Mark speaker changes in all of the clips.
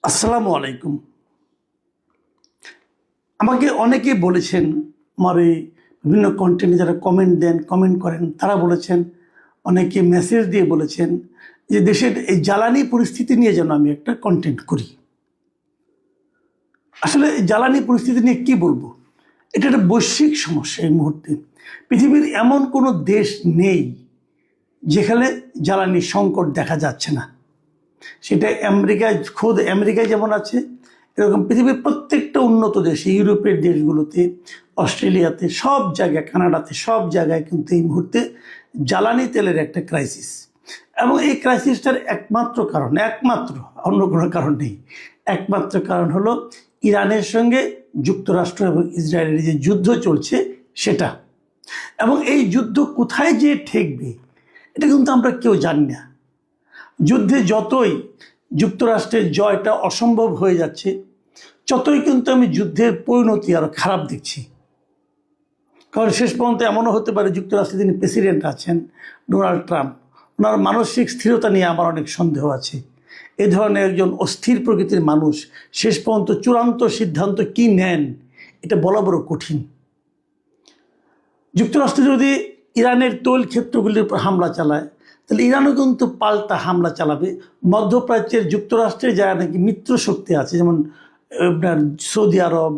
Speaker 1: আসসালামু আলাইকুম। আমাকে অনেকেই বলেছেন, আমার এই বিভিন্ন কন্টেন্টে যারা কমেন্ট দেন, কমেন্ট করেন, তারা বলেছেন, অনেকে মেসেজ দিয়ে বলেছেন যে দেশের এই জ্বালানি পরিস্থিতি নিয়ে যেন আমি একটা কন্টেন্ট করি। আসলে জ্বালানি পরিস্থিতি নিয়ে কি বলবো? এটা একটা বৈশ্বিক সমস্যা এই মুহূর্তে। পৃথিবীর এমন কোনো দেশ নেই যেখানে জ্বালানি সংকট দেখা যাচ্ছে না। সেটা আমেরিকায়, খোদ আমেরিকায় যেমন আছে, এরকম পৃথিবীর প্রত্যেকটা উন্নত দেশে, ইউরোপের দেশগুলোতে, অস্ট্রেলিয়াতে, সব জায়গায়, কানাডাতে, সব জায়গায় কিন্তু এই মুহূর্তে জ্বালানি তেলের একটা ক্রাইসিস। এবং এই ক্রাইসিসটার একমাত্র অন্য কোনো কারণ নেই। একমাত্র কারণ হলো ইরানের সঙ্গে যুক্তরাষ্ট্র এবং ইসরায়েলের যে যুদ্ধ চলছে সেটা। এবং এই যুদ্ধ কোথায় যে ঠেকবে এটা কিন্তু আমরা কেউ জানি না। যুদ্ধে যতই যুক্তরাষ্ট্রের জয়টা অসম্ভব হয়ে যাচ্ছে, ততই কিন্তু আমি যুদ্ধের পরিণতি আরও খারাপ দেখছি। কারণ শেষ পর্যন্ত এমনও হতে পারে, যুক্তরাষ্ট্রে যিনি প্রেসিডেন্ট আছেন ডোনাল্ড ট্রাম্প, ওনার মানসিক স্থিরতা নিয়ে আমার অনেক সন্দেহ আছে। এ ধরনের একজন অস্থির প্রকৃতির মানুষ শেষ পর্যন্ত চূড়ান্ত সিদ্ধান্ত কি নেন এটা বলা বড় কঠিন। যুক্তরাষ্ট্র যদি ইরানের তৈল ক্ষেত্রগুলির উপর হামলা চালায়, তাহলে ইরানও কিন্তু পাল্টা হামলা চালাবে। মধ্যপ্রাচ্যের যুক্তরাষ্ট্রের যারা নাকি মিত্র শক্তি আছে, যেমন আপনার সৌদি আরব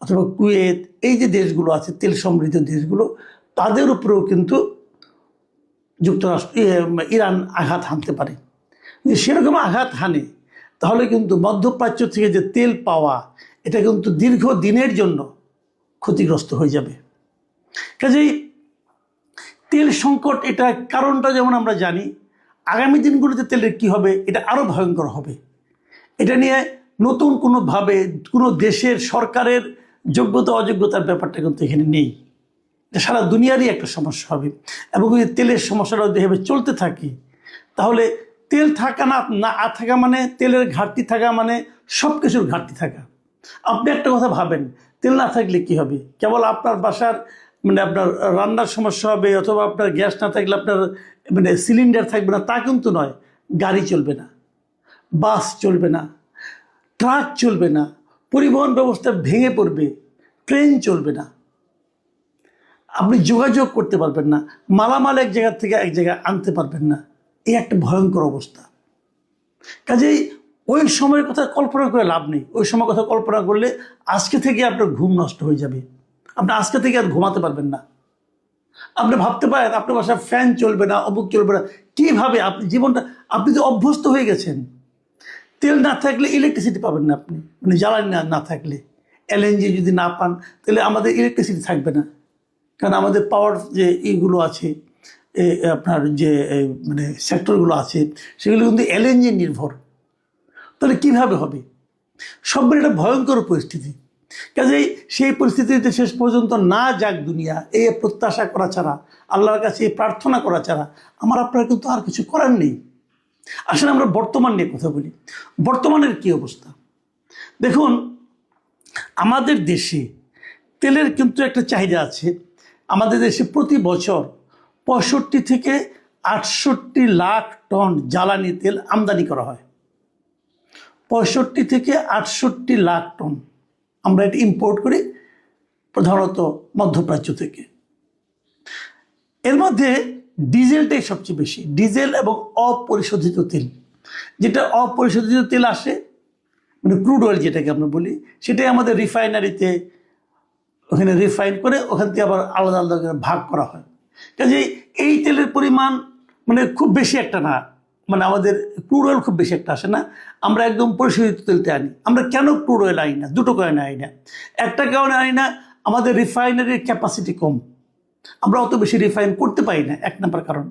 Speaker 1: অথবা কুয়েত, এই যে দেশগুলো আছে তেল সমৃদ্ধ দেশগুলো, তাদের উপরেও কিন্তু ইরান আঘাত হানতে পারে। যদি সেরকম আঘাত হানে, তাহলে কিন্তু মধ্যপ্রাচ্য থেকে যে তেল পাওয়া, এটা কিন্তু দীর্ঘ দিনের জন্য ক্ষতিগ্রস্ত হয়ে যাবে। কাজেই তেল সংকট, এটা কারণটা যেমন আমরা জানি, আগামী দিনগুলোতে তেলের কী হবে এটা আরও ভয়ঙ্কর হবে। এটা নিয়ে নতুন কোনোভাবে কোনো দেশের সরকারের যোগ্যতা অযোগ্যতার ব্যাপারটা কিন্তু এখানে নেই। এটা সারা দুনিয়ারই একটা সমস্যা হবে। এবং যদি তেলের সমস্যাটা যেভাবে চলতে থাকে, তাহলে তেল থাকা না থাকা মানে, তেলের ঘাটতি থাকা মানে সব কিছুর ঘাটতি থাকা। আপনি একটা কথা ভাবেন, তেল না থাকলে কি হবে? কেবল আপনার বাসার আপনার রান্নার সমস্যা হবে, অথবা আপনার গ্যাস না থাকলে আপনার সিলিন্ডার থাকবে না, তা কিন্তু নয়। গাড়ি চলবে না, বাস চলবে না, ট্রাক চলবে না, পরিবহন ব্যবস্থা ভেঙে পড়বে, ট্রেন চলবে না, আপনি যোগাযোগ করতে পারবেন না, মালামাল এক জায়গা থেকে এক জায়গায় আনতে পারবেন না। এই একটা ভয়ঙ্কর অবস্থা। কাজেই ওই সময়ের কথা কল্পনা করে লাভ নেই। ওই সময় কথা কল্পনা করলে আজকে থেকে আপনার ঘুম নষ্ট হয়ে যাবে। আপনি আজকে থেকে আর ঘুমাতে পারবেন না। আপনি ভাবতে পারেন আপনার বাসায় ফ্যান চলবে না, অমুক চলবে না, কীভাবে আপনি জীবনটা, আপনি তো অভ্যস্ত হয়ে গেছেন। তেল না থাকলে ইলেকট্রিসিটি পাবেন না আপনি, জ্বালানি না থাকলে। এলএনজি যদি না পান, তাহলে আমাদের ইলেকট্রিসিটি থাকবে না। কারণ আমাদের পাওয়ার যে এইগুলো আছে, আপনার যে সেক্টরগুলো আছে, সেগুলো কিন্তু এলএনজি নির্ভর। তাহলে কীভাবে হবে? সব একটা ভয়ঙ্কর পরিস্থিতি। কাজেই সেই পরিস্থিতিতে শেষ পর্যন্ত না যাক দুনিয়া, এই প্রত্যাশা করা ছাড়া, আল্লাহর কাছে এই প্রার্থনা করা ছাড়া আমার আপনার কিন্তু আর কিছু করার নেই। আসলে আমরা বর্তমান নিয়ে কথা বলি। বর্তমানের কী অবস্থা দেখুন। আমাদের দেশে তেলের কিন্তু একটা চাহিদা আছে। আমাদের দেশে প্রতি বছর 65 থেকে 68 লাখ টন জ্বালানি তেল আমদানি করা হয়। 65 থেকে 68 লাখ টন আমরা এটা ইম্পোর্ট করি, প্রধানত মধ্যপ্রাচ্য থেকে। এর মধ্যে ডিজেলটাই সবচেয়ে বেশি। ডিজেল এবং অপরিশোধিত তেল, যেটা অপরিশোধিত তেল আসে, ক্রুড অয়েল যেটাকে আমরা বলি, সেটাই আমাদের রিফাইনারিতে ওখানে রিফাইন করে ওখান থেকে আবার আলাদা আলাদা করে ভাগ করা হয়। কাজেই এই তেলের পরিমাণ খুব বেশি একটা না, আমাদের ক্রুড অয়েল খুব বেশি একটা আসে না। আমরা একদম পরিশোধিত তেলতে আনি। আমরা কেন ক্রুড অয়েল আনি না? দুটো কারণে আনি না। একটা কারণে আনি না, আমাদের রিফাইনারির ক্যাপাসিটি কম, আমরা অত বেশি রিফাইন করতে পারি না, 1 নম্বর কারণ।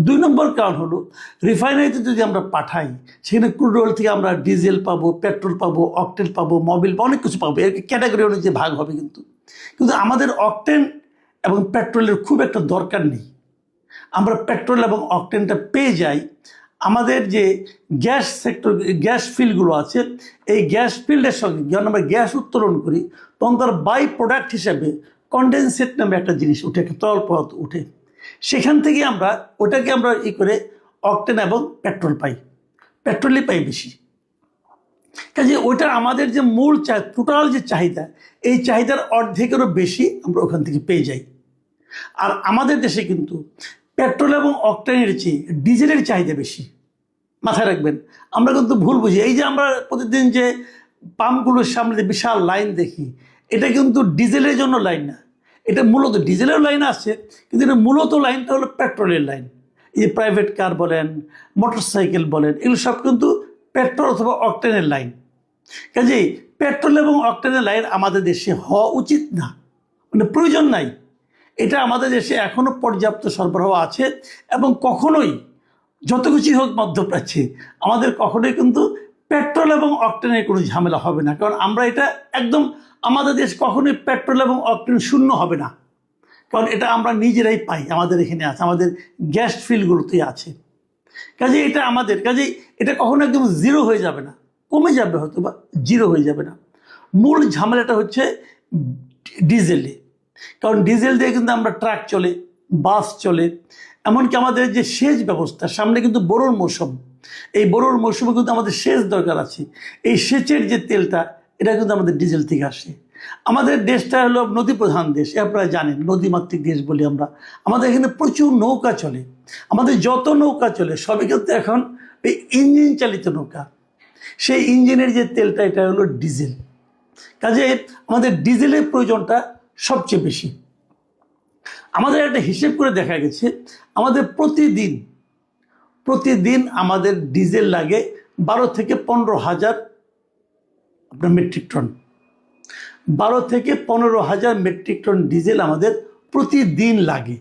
Speaker 1: 2 নম্বর কারণ হলো, রিফাইনারিতে যদি আমরা পাঠাই, সেখানে ক্রুড অয়েল থেকে আমরা ডিজেল পাবো, পেট্রোল পাবো, অকটেন পাবো, মোবিল পাবো, অনেক কিছু পাবো। এর ক্যাটাগরি অনুযায়ী ভাগ হবে। কিন্তু আমাদের অকটেন এবং পেট্রোলের খুব একটা দরকার নেই। আমরা পেট্রোল এবং অকটেনটা পেয়ে যাই আমাদের যে গ্যাস সেক্টর, গ্যাস ফিল্ডগুলো আছে, এই গ্যাস ফিল্ডের সঙ্গে যখন আমরা গ্যাস উত্তোলন করি, তখন তার বাই প্রোডাক্ট হিসেবে কন্ডেনসেট নামে একটা জিনিস উঠে, একটা তরল পদার্থ উঠে। সেখান থেকে আমরা ওটাকে করে অকটেন এবং পেট্রোল পাই। পেট্রোলই পাই বেশি। কাজে ওইটা আমাদের যে মূল টোটাল যে চাহিদা, এই চাহিদার অর্ধেকেরও বেশি আমরা ওখান থেকে পেয়ে যাই। আর আমাদের দেশে কিন্তু পেট্রোল এবং অকটেনের চেয়ে ডিজেলের চাহিদা বেশি। মাথায় রাখবেন, আমরা কিন্তু ভুল বুঝি। এই যে আমরা প্রতিদিন যে পাম্পগুলোর সামনে যে বিশাল লাইন দেখি, এটা কিন্তু ডিজেলের জন্য লাইন না, এটা মূলত ডিজেলের লাইন আছে, কিন্তু এটা মূলত লাইনটা হলো পেট্রোলের লাইন। এই যে প্রাইভেট কার বলেন, মোটর সাইকেল বলেন, এগুলো সব কিন্তু পেট্রোল অথবা অকটেনের লাইন। কাজেই পেট্রোল এবং অকটেনের লাইন আমাদের দেশে হওয়া উচিত না, মানে প্রয়োজন নাই। এটা আমাদের দেশে এখনও পর্যাপ্ত সরবরাহ আছে এবং কখনোই যত কিছুই হোক মধ্যপ্রাচ্যে আমাদের কখনোই কিন্তু পেট্রোল এবং অকটেনের কোনো ঝামেলা হবে না, কারণ আমরা এটা একদম, আমাদের দেশ কখনোই পেট্রোল এবং অকটেন শূন্য হবে না, কারণ এটা আমরা নিজেরাই পাই, আমাদের এখানে আছে, আমাদের গ্যাস ফিল্ডগুলোতেই আছে। কাজে এটা আমাদের, কাজেই এটা কখনো একদম জিরো হয়ে যাবে না, কমে যাবে হয়তো বা, জিরো হয়ে যাবে না। মূল ঝামেলাটা হচ্ছে ডিজেলে, কারণ ডিজেল দিয়ে কিন্তু আমরা ট্রাক চলে, বাস চলে, এমনকি আমাদের যে সেচ ব্যবস্থা, সামনে কিন্তু বোরোর মৌসুম, এই বোরোর মৌসুমে কিন্তু আমাদের সেচ দরকার আছে। এই সেচের যে তেলটা, এটা কিন্তু আমাদের ডিজেল থেকে আসে। আমাদের দেশটা হলো নদী প্রধান দেশ, আপনারা জানেন, নদীমাতৃক দেশ বলি আমরা। আমাদের এখানে প্রচুর নৌকা চলে, আমাদের যত নৌকা চলে সবই কিন্তু এখন এই ইঞ্জিন চালিত নৌকা। সেই ইঞ্জিনের যে তেলটা, এটা হলো ডিজেল। কাজে আমাদের ডিজেলের প্রয়োজনটা সবচেয়ে বেশি। আমাদের একটা হিসেব করে দেখা গেছে, আমাদের প্রতিদিন আমাদের ডিজেল লাগে 12 থেকে 15,000 আপনার মেট্রিক টন। 12 থেকে 15,000 মেট্রিক টন ডিজেল আমাদের প্রতিদিন লাগে।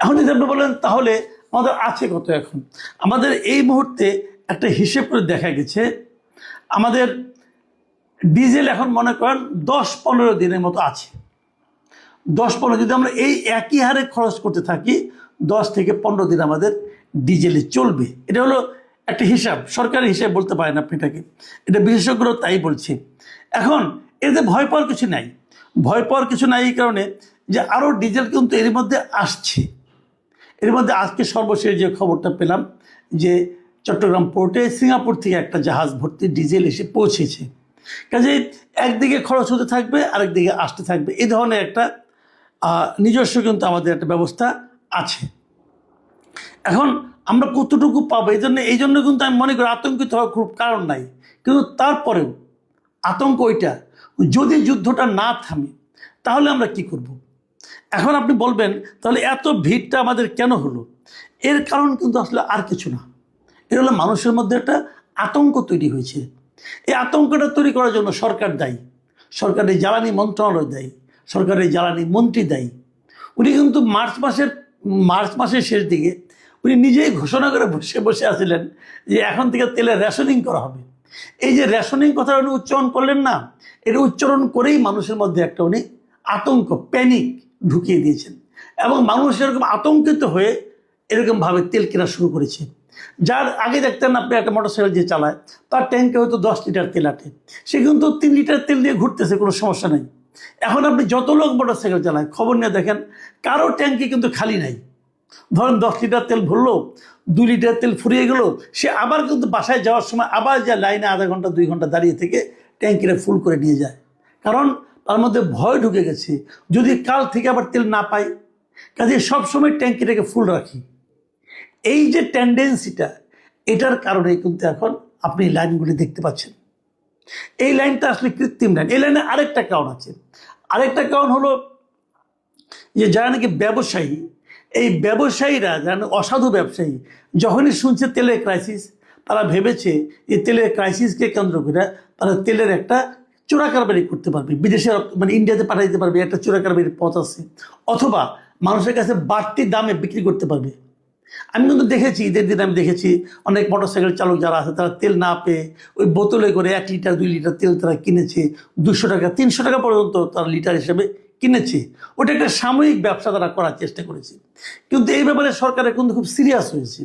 Speaker 1: এখন যদি আপনি বলেন তাহলে আমাদের আছে কত? এখন আমাদের এই মুহূর্তে একটা হিসেব করে দেখা গেছে, আমাদের ডিজেল এখন মনে করেন 10-15 দিনের মতো আছে। 10-15, যদি আমরা এই একই হারে খরচ করতে থাকি, 10 থেকে 15 দিন আমাদের ডিজেলে চলবে। এটা হলো একটা হিসাব, সরকারি হিসাব বলতে পারেন আপনি এটাকে, এটা বিশেষজ্ঞরা তাই বলছে। এখন এতে ভয় পাওয়ার কিছু নাই, ভয় পাওয়ার কিছু নাই, এই কারণে যে আরও ডিজেল কিন্তু এর মধ্যে আসছে। এর মধ্যে আজকে সর্বশেষ যে খবরটা পেলাম যে চট্টগ্রাম পোর্টে সিঙ্গাপুর থেকে একটা জাহাজ ভর্তি ডিজেল এসে পৌঁছেছে। কাজে একদিকে খরচ হতে থাকবে, আরেকদিকে আসতে থাকবে, এই ধরনের একটা নিজস্ব কিন্তু আমাদের একটা ব্যবস্থা আছে। এখন আমরা কতটুকু পাবো, এই জন্য কিন্তু আমি মনে করি আতঙ্কিত হওয়ার খুব কারণ নাই। কিন্তু তারপরেও আতঙ্ক ওইটা, যদি যুদ্ধটা না থামে তাহলে আমরা কি করব। এখন আপনি বলবেন তাহলে এত ভিড়টা আমাদের কেন হলো? এর কারণ কিন্তু আসলে আর কিছু না, এর হলো মানুষের মধ্যে একটা আতঙ্ক তৈরি হয়েছে। এই আতঙ্কটা তৈরি করার জন্য সরকার দায়ী, সরকারের জ্বালানি মন্ত্রণালয় দায়ী, সরকারের জ্বালানি মন্ত্রী দায়ী। উনি কিন্তু মার্চ মাসের শেষ দিকে উনি নিজেই ঘোষণা করে বসে আসছিলেন যে এখন থেকে তেলের রেশনিং করা হবে। এই যে রেশনিং কথা উনি উচ্চারণ করলেন না, এটা উচ্চারণ করেই মানুষের মধ্যে একটা উনি আতঙ্ক, প্যানিক ঢুকিয়ে দিয়েছেন, এবং মানুষ এরকম আতঙ্কিত হয়ে এরকমভাবে তেল কেনা শুরু করেছে। যার আগে দেখতেন আপনি একটা মোটরসাইকেল যে চালায়, তার ট্যাঙ্কে হয়তো 10 লিটার তেল আটে, সে কিন্তু 3 লিটার তেল দিয়ে ঘুরতেছে, কোনো সমস্যা নেই। এখন আপনি যত লোক মোটরসাইকেল চালায় খবর নিয়ে দেখেন, কারো ট্যাঙ্কি কিন্তু খালি নাই। ধরেন 10 লিটার তেল ভরলো, 2 লিটার তেল ফুরিয়ে গেল, সে আবার কিন্তু বাসায় যাওয়ার সময় আবার যা লাইনে আধা ঘন্টা 2 ঘন্টা দাঁড়িয়ে থেকে ট্যাঙ্কিটা ফুল করে নিয়ে যায়, কারণ তার মধ্যে ভয় ঢুকে গেছে যদি কাল থেকে আবার তেল না পাই। কাজে সবসময় ট্যাঙ্কিটাকে ফুল রাখি। এই যে টেন্ডেন্সিটা, এটার কারণে কিন্তু এখন আপনি লাইনগুলি দেখতে পাচ্ছেন। এই লাইনটা আসলে কৃত্রিম লাইন। এই লাইনে আরেকটা কারণ আছে, আরেকটা কারণ হলো যে যারা নাকি ব্যবসায়ী, এই ব্যবসায়ীরা যারা অসাধু ব্যবসায়ী, যখনই শুনছে তেলের ক্রাইসিস, তারা ভেবেছে যে তেলের ক্রাইসিসকে কেন্দ্র করে তারা তেলের একটা চোরা কারবারি করতে পারবে, বিদেশে মানে ইন্ডিয়াতে পাঠিয়ে দিতে পারবে, একটা চোরা কারবারির পথ আছে, অথবা মানুষের কাছে বাড়তি দামে বিক্রি করতে পারবে। আমি কিন্তু দেখেছি, ঈদের দিন আমি দেখেছি অনেক মোটরসাইকেল চালক যারা আছে তারা তেল না পেয়ে ওই বোতলে করে 1 লিটার 2 লিটার তেল তারা কিনেছে, 200 টাকা 300 টাকা পর্যন্ত তারা লিটার হিসেবে কিনেছে। ওটা একটা সাময়িক ব্যবসা তারা করার চেষ্টা করেছে। কিন্তু এই ব্যাপারে সরকারের কিন্তু খুব সিরিয়াস হয়েছে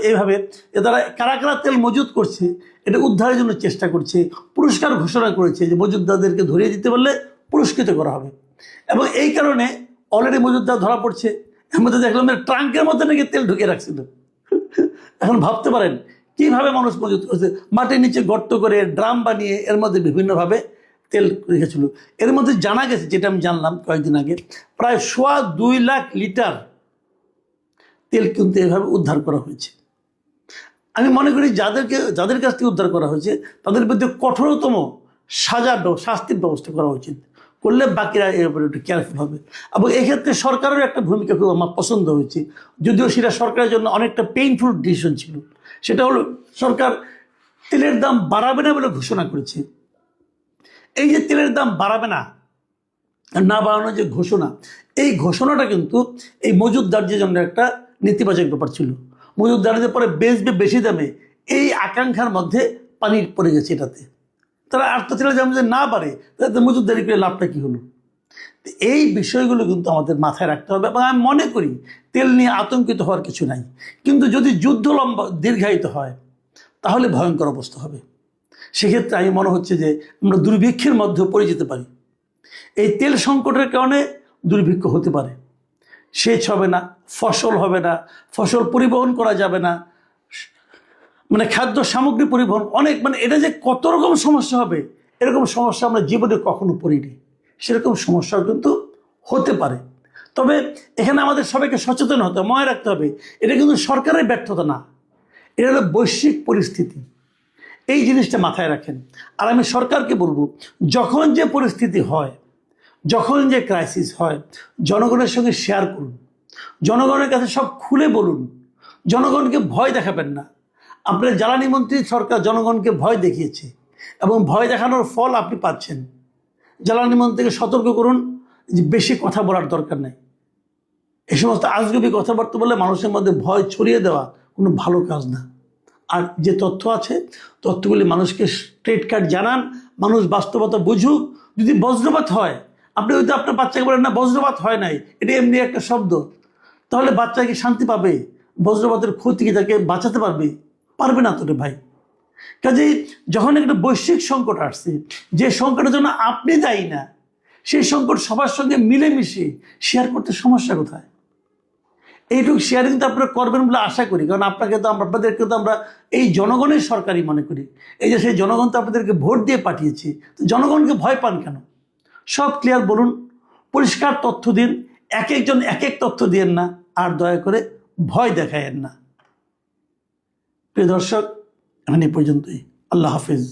Speaker 1: এইভাবে যে তারা কারা কারা তেল মজুত করছে এটা উদ্ধারের জন্য চেষ্টা করছে, পুরস্কার ঘোষণা করেছে যে মজুতদারদেরকে ধরিয়ে দিতে পারলে পুরস্কৃত করা হবে। এবং এই কারণে অলরেডি মজুতদার ধরা পড়ছে। এর মধ্যে দেখলাম ট্রাঙ্কের মধ্যে নাকি তেল ঢুকিয়ে রাখছিল। এখন ভাবতে পারেন কীভাবে মানুষ মজুত করেছে, মাটির নিচে গর্ত করে ড্রাম বানিয়ে এর মধ্যে বিভিন্নভাবে তেল রেখেছিল। এর মধ্যে জানা গেছে, যেটা আমি জানলাম কয়েকদিন আগে, প্রায় 2.25 লাখ লিটার তেল কিন্তু এভাবে উদ্ধার করা হয়েছে। আমি মনে করি যাদের কাছ থেকে উদ্ধার করা হয়েছে তাদের বিরুদ্ধে কঠোরতম শাস্তির ব্যবস্থা করা উচিত, করলে বাকিরা এর উপরে একটু কেয়ারফুল হবে। এবং এক্ষেত্রে সরকারের একটা ভূমিকা খুব আমার পছন্দ হয়েছে, যদিও সেটা সরকারের জন্য অনেকটা পেইনফুল ডিসিশন ছিল। সেটা হলো সরকার তেলের দাম বাড়াবে না বলে ঘোষণা করেছে। এই যে তেলের দাম বাড়াবে না, না বাড়ানোর যে ঘোষণা, এই ঘোষণাটা কিন্তু এই মজুতদারদের জন্য একটা নেতিবাচক ব্যাপার ছিল। মজুতদারদের পরে বেচবে বেশি দামে, এই আকাঙ্ক্ষার মধ্যে পানি পড়ে গেছে এটাতে। তারা আর তো তেলের দাম যদি না বাড়ে তাহলে মজুতদারি করে লাভটা কী হলো? এই বিষয়গুলো কিন্তু আমাদের মাথায় রাখতে হবে। এবং আমি মনে করি তেল নিয়ে আতঙ্কিত হওয়ার কিছু নাই, কিন্তু যদি যুদ্ধ দীর্ঘায়িত হয় তাহলে ভয়ঙ্কর অবস্থা হবে। সেক্ষেত্রে আমি মনে হচ্ছে যে আমরা দুর্ভিক্ষের মধ্যে পড়ে যেতে পারি। এই তেল সংকটের কারণে দুর্ভিক্ষ হতে পারে, সেচ হবে না, ফসল হবে না, ফসল পরিবহন করা যাবে না, খাদ্য সামগ্রী পরিবহন এটা যে কত রকম সমস্যা হবে, এরকম সমস্যা আমরা জীবনে কখনো পড়িনি। সেরকম সমস্যাও কিন্তু হতে পারে। তবে এখানে আমাদের সবাইকে সচেতন হতে হবে, মনে রাখতে হবে এটা কিন্তু সরকারের ব্যর্থতা না, এটা হলো বৈশ্বিক পরিস্থিতি। এই জিনিসটা মাথায় রাখেন। আর আমি সরকারকে বলবো, যখন যে পরিস্থিতি হয়, যখন যে ক্রাইসিস হয়, জনগণের সঙ্গে শেয়ার করুন, জনগণের কাছে সব খুলে বলুন, জনগণকে ভয় দেখাবেন না। আপনার জ্বালানি মন্ত্রী সরকার জনগণকে ভয় দেখিয়েছে এবং ভয় দেখানোর ফল আপনি পাচ্ছেন। জ্বালানি মন্ত্রীকে সতর্ক করুন যে বেশি কথা বলার দরকার নেই। এই সমস্ত আজগুবি কথাবার্তা বলে মানুষের মধ্যে ভয় ছড়িয়ে দেওয়া কোনো ভালো কাজ না। আর যে তথ্য আছে, তথ্যগুলি মানুষকে স্ট্রেট কাট জানান, মানুষ বাস্তবতা বুঝুক। যদি বজ্রপাত হয়, আপনি হয়তো আপনার বাচ্চাকে বলেন না বজ্রপাত হয় নাই, এটা এমনি একটা শব্দ, তাহলে বাচ্চা কি শান্তি পাবে? বজ্রপাতের ক্ষতি কি তাকে বাঁচাতে পারবে না তো রে ভাই। কাজেই যখন একটা বৈশ্বিক সংকট আসছে, যে সংকটের জন্য আপনি দায়ী না, সেই সংকট সবার সঙ্গে মিলেমিশে শেয়ার করতে সমস্যা কোথায়? এইটুকু শেয়ারিং তো আপনারা করবেন বলে আশা করি, কারণ আপনাদেরকে তো আমরা এই জনগণের সরকারই মনে করি। এই যে সেই জনগণ তো আপনাদেরকে ভোট দিয়ে পাঠিয়েছে, তো জনগণকে ভয় পান কেন? সব ক্লিয়ার বলুন, পরিষ্কার তথ্য দিন, এক একজন এক এক তথ্য দিয়েন না, আর দয়া করে ভয় দেখায়েন না। প্রিয় দর্শক, এখন এই পর্যন্তই। আল্লাহ হাফিজ।